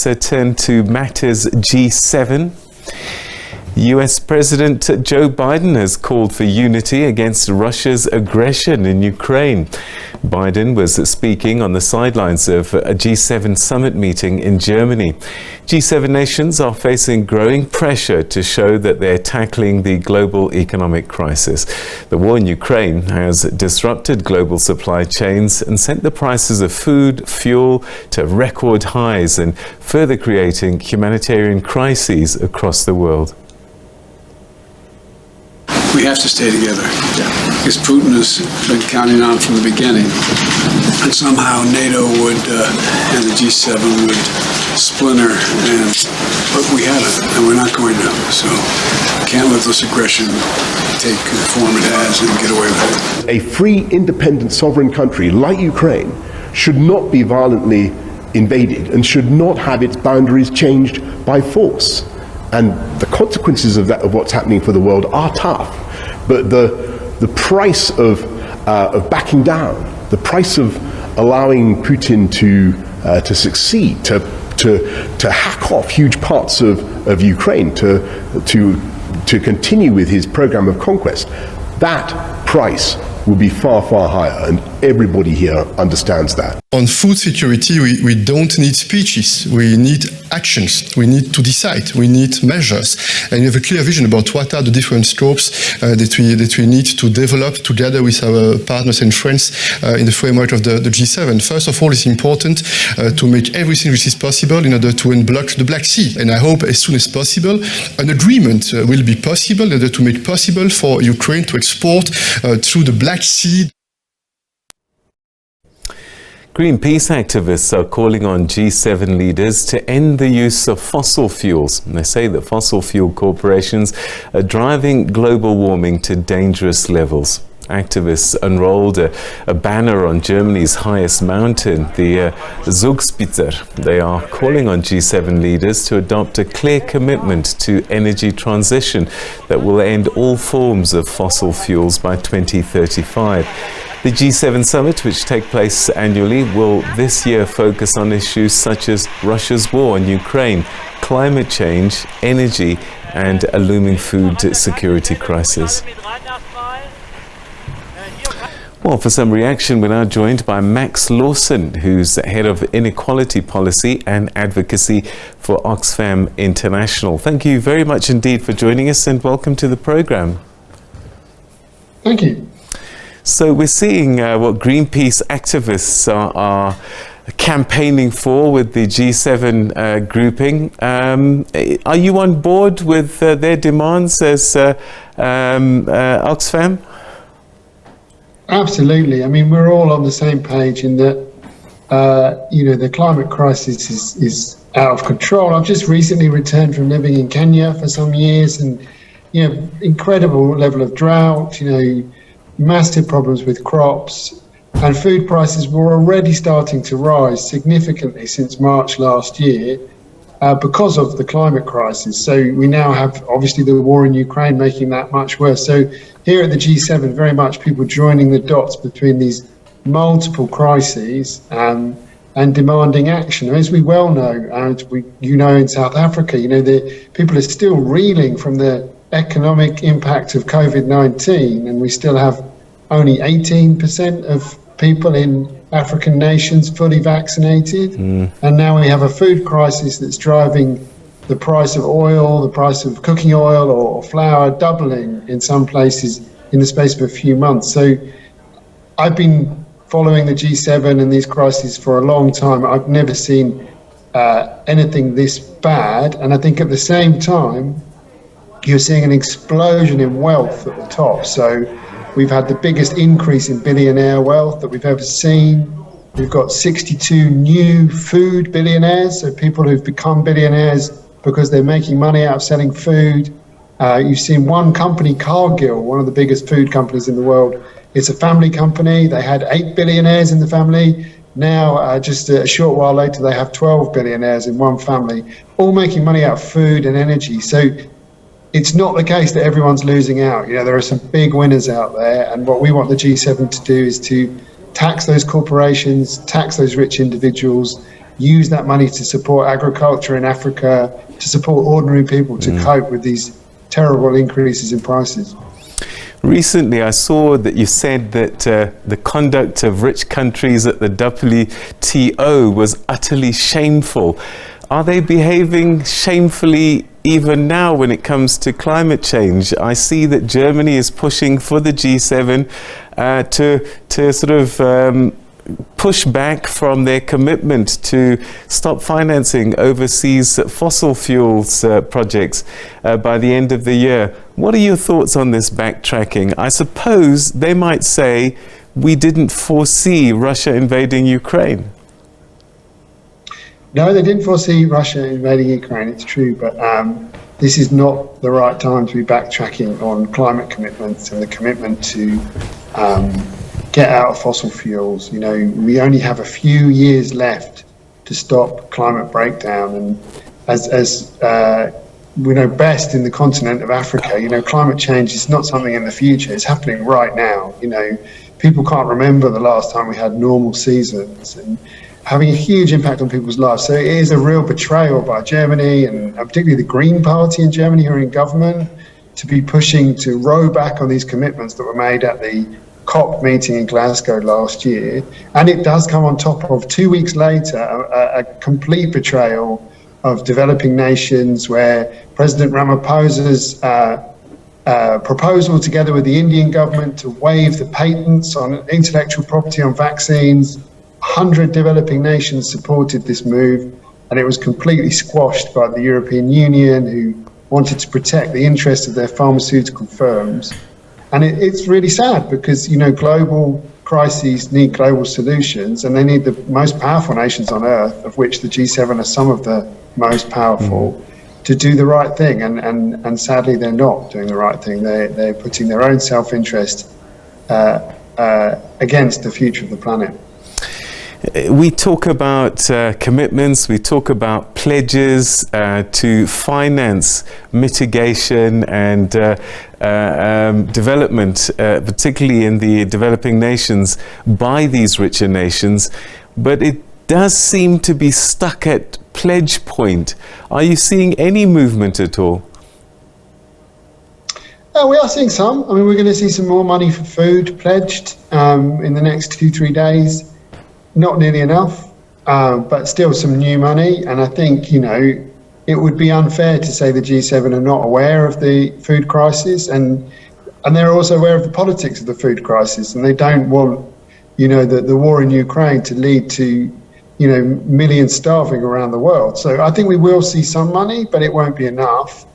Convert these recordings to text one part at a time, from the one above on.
let's turn to matters G7. US President Joe Biden has called for unity against Russia's aggression in Ukraine. Biden was speaking on the sidelines of a G7 summit meeting in Germany. G7 nations are facing growing pressure to show that they're tackling the global economic crisis. The war in Ukraine has disrupted global supply chains and sent the prices of food, fuel to record highs and further creating humanitarian crises across the world. We have to stay together, because Putin has been counting on from the beginning, and somehow NATO would and the G7 would splinter, but we haven't, and we're not going to. So can't let this aggression take the form it has and get away with it. A free, independent, sovereign country like Ukraine should not be violently invaded and should not have its boundaries changed by force. And the consequences of that, of what's happening for the world, are tough. But the price of backing down, the price of allowing Putin to succeed, to hack off huge parts of Ukraine, to continue with his program of conquest, that price will be far, far higher, and everybody here understands that. On food security, we don't need speeches, we need actions, we need to decide, we need measures, and we have a clear vision about what are the different scopes that we need to develop together with our partners and friends in the framework of the G7. First of all, it's important to make everything which is possible in order to unblock the Black Sea, and I hope as soon as possible an agreement will be possible in order to make possible for Ukraine to export through the Black Sea. Greenpeace activists are calling on G7 leaders to end the use of fossil fuels. And they say that fossil fuel corporations are driving global warming to dangerous levels. Activists unrolled a banner on Germany's highest mountain, the Zugspitze. They are calling on G7 leaders to adopt a clear commitment to energy transition that will end all forms of fossil fuels by 2035. The G7 summit, which takes place annually, will this year focus on issues such as Russia's war in Ukraine, climate change, energy, and a looming food security crisis. Well, for some reaction, we're now joined by Max Lawson, who's head of Inequality Policy and Advocacy for OXFAM International. Thank you very much indeed for joining us, and welcome to the program. Thank you. So we're seeing what Greenpeace activists are campaigning for with the G7 grouping. Are you on board with their demands as OXFAM? Absolutely. I mean, we're all on the same page in that, the climate crisis is out of control. I've just recently returned from living in Kenya for some years, and, incredible level of drought, massive problems with crops, and food prices were already starting to rise significantly since March last year because of the climate crisis. So we now have obviously the war in Ukraine making that much worse. So here at the G7, very much people joining the dots between these multiple crises and demanding action. As we well know, and in South Africa, the people are still reeling from the economic impact of COVID-19, and we still have only 18% of people in African nations fully vaccinated. And now we have a food crisis that's driving the price of oil, the price of cooking oil or flour doubling in some places in the space of a few months. So I've been following the G7 and these crises for a long time. I've never seen anything this bad. And I think at the same time, you're seeing an explosion in wealth at the top. So we've had the biggest increase in billionaire wealth that we've ever seen. We've got 62 new food billionaires, so people who've become billionaires because they're making money out of selling food. You've seen one company, Cargill, one of the biggest food companies in the world. It's a family company. They had 8 billionaires in the family. Now, just a short while later, they have 12 billionaires in one family, all making money out of food and energy. So it's not the case that everyone's losing out. There are some big winners out there, and what we want the G7 to do is to tax those corporations, tax those rich individuals, use that money to support agriculture in Africa, to support ordinary people to cope with these terrible increases in prices. Recently, I saw that you said that the conduct of rich countries at the WTO was utterly shameful. Are they behaving shamefully even now when it comes to climate change? I see that Germany is pushing for the G7 to sort of push back from their commitment to stop financing overseas fossil fuels projects by the end of the year. What are your thoughts on this backtracking? I suppose they might say we didn't foresee Russia invading Ukraine. No, they didn't foresee Russia invading Ukraine, it's true, but this is not the right time to be backtracking on climate commitments and the commitment to get out of fossil fuels. You know, we only have a few years left to stop climate breakdown, and as we know best in the continent of Africa, you know, climate change is not something in the future, it's happening right now. You know, people can't remember the last time we had normal seasons, and having a huge impact on people's lives. So it is a real betrayal by Germany, and particularly the Green Party in Germany who are in government, to be pushing to row back on these commitments that were made at the COP meeting in Glasgow last year. And it does come on top of 2 weeks later a complete betrayal of developing nations, where President Ramaphosa's proposal, together with the Indian government, to waive the patents on intellectual property on vaccines. 100 developing nations supported this move, and it was completely squashed by the European Union, who wanted to protect the interests of their pharmaceutical firms. And it's really sad, because, you know, global crises need global solutions, and they need the most powerful nations on earth, of which the G7 are some of the most powerful, to do the right thing. And sadly, they're not doing the right thing. They're putting their own self-interest against the future of the planet. We talk about commitments, we talk about pledges to finance mitigation and development, particularly in the developing nations, by these richer nations, but it does seem to be stuck at pledge point. Are you seeing any movement at all? We are seeing some. I mean, we're going to see some more money for food pledged in the next 2-3 days. Not nearly enough, but still some new money. And I think, you know, it would be unfair to say the G7 are not aware of the food crisis, and they're also aware of the politics of the food crisis, and they don't want, you know, the war in Ukraine to lead to, you know, millions starving around the world. So I think we will see some money, but it won't be enough.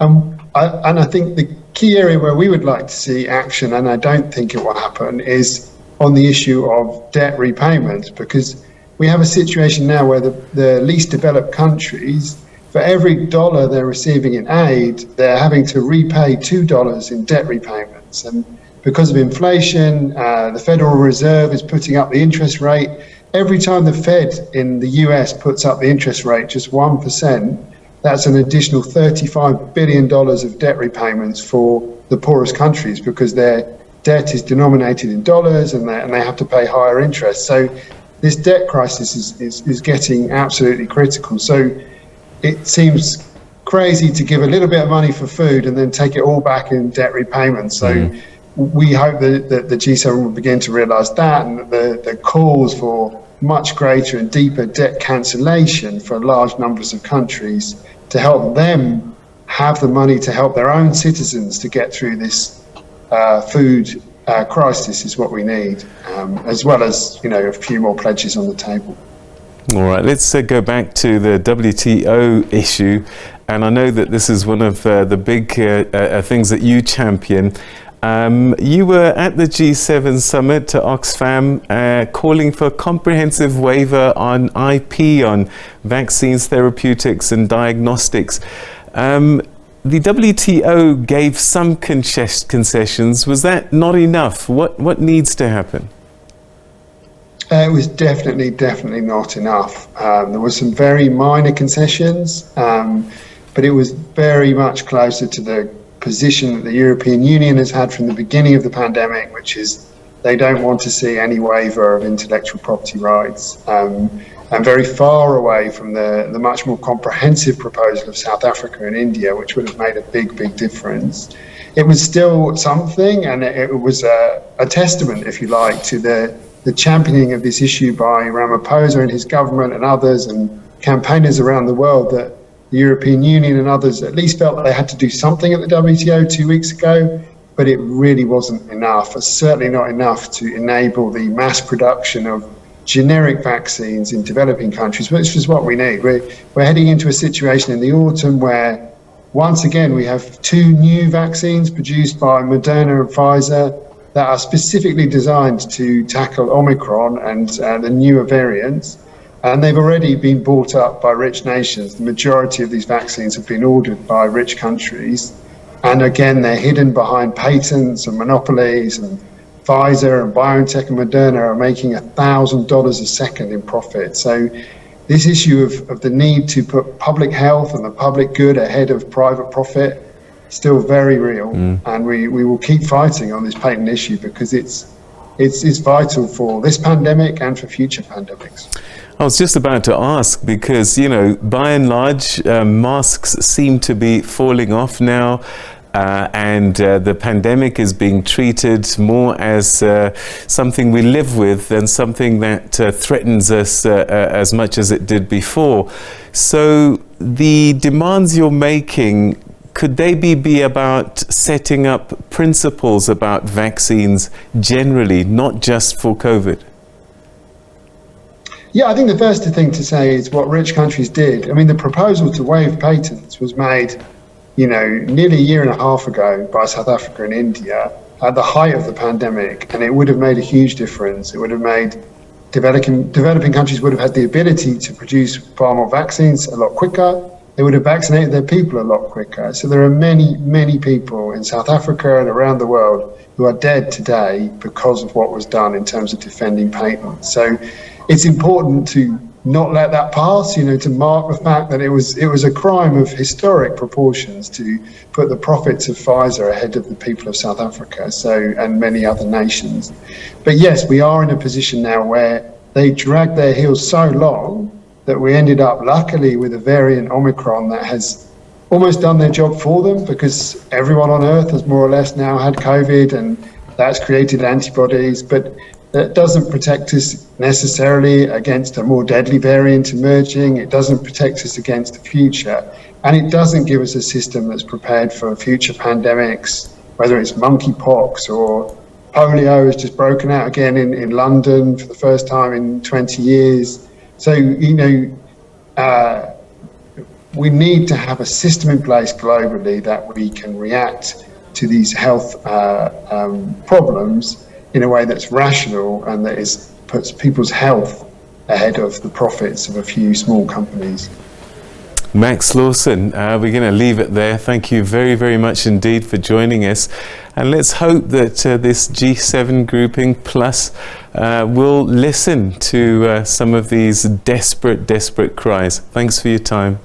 And I think the key area where we would like to see action, and I don't think it will happen, is on the issue of debt repayment, because we have a situation now where the least developed countries, for every dollar they're receiving in aid, they're having to repay $2 in debt repayments. And because of inflation, the Federal Reserve is putting up the interest rate. Every time the Fed in the US puts up the interest rate just 1%, that's an additional $35 billion of debt repayments for the poorest countries, because their debt is denominated in dollars, and they have to pay higher interest. So this debt crisis is getting absolutely critical. So it seems crazy to give a little bit of money for food and then take it all back in debt repayments. So we hope that the G7 will begin to realise that, and that the calls for much greater and deeper debt cancellation for large numbers of countries to help them have the money to help their own citizens to get through this food crisis is what we need, as well as, you know, a few more pledges on the table. All right, let's go back to the WTO issue, and I know that this is one of the big things that you champion. You were at the G7 summit to OXFAM calling for a comprehensive waiver on IP, on vaccines, therapeutics and diagnostics. The WTO gave some concessions. Was that not enough? What needs to happen? It was definitely not enough. There were some very minor concessions, but it was very much closer to the position that the European Union has had from the beginning of the pandemic, which is they don't want to see any waiver of intellectual property rights. and very far away from the much more comprehensive proposal of South Africa and India, which would have made a big, big difference. It was still something, and it was a testament, if you like, to the championing of this issue by Ramaphosa and his government and others and campaigners around the world, that the European Union and others at least felt they had to do something at the WTO 2 weeks ago, but it really wasn't enough, certainly not enough to enable the mass production of generic vaccines in developing countries, which is what we need. We're heading into a situation in the autumn where once again we have 2 new vaccines produced by Moderna and Pfizer that are specifically designed to tackle Omicron and the newer variants, and they've already been bought up by rich nations. The majority of these vaccines have been ordered by rich countries, and again they're hidden behind patents and monopolies, and Pfizer and BioNTech and Moderna are making $1,000 a second in profit. So this issue of the need to put public health and the public good ahead of private profit still very real, and we will keep fighting on this patent issue because it's vital for this pandemic and for future pandemics. I was just about to ask because, you know, by and large, masks seem to be falling off now. And the pandemic is being treated more as something we live with than something that threatens us as much as it did before. So the demands you're making, could they be about setting up principles about vaccines generally, not just for COVID? Yeah, I think the first thing to say is what rich countries did. I mean, the proposal to waive patents was made, you know, nearly a year and a half ago by South Africa and India at the height of the pandemic, and it would have made a huge difference. It would have made developing countries would have had the ability to produce far more vaccines a lot quicker. They would have vaccinated their people a lot quicker. So there are many, many people in South Africa and around the world who are dead today because of what was done in terms of defending patents. So it's important to not let that pass, you know, to mark the fact that it was a crime of historic proportions to put the profits of Pfizer ahead of the people of South Africa, and many other nations. But yes, we are in a position now where they dragged their heels so long that we ended up, luckily, with a variant Omicron that has almost done their job for them, because everyone on Earth has more or less now had COVID, and that's created antibodies. But that doesn't protect us necessarily against a more deadly variant emerging. It doesn't protect us against the future. And it doesn't give us a system that's prepared for future pandemics, whether it's monkeypox or polio has just broken out again in London for the first time in 20 years. So, you know, we need to have a system in place globally that we can react to these health problems in a way that's rational and that puts people's health ahead of the profits of a few small companies. Max Lawson, we're going to leave it there. Thank you very, very much indeed for joining us. And let's hope that this G7 grouping plus will listen to some of these desperate cries. Thanks for your time.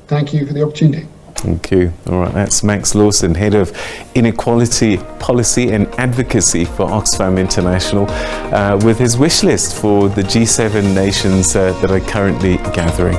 Thank you for the opportunity. Thank you. All right, that's Max Lawson, Head of Inequality Policy and Advocacy for OXFAM International, with his wish list for the G7 nations that are currently gathering.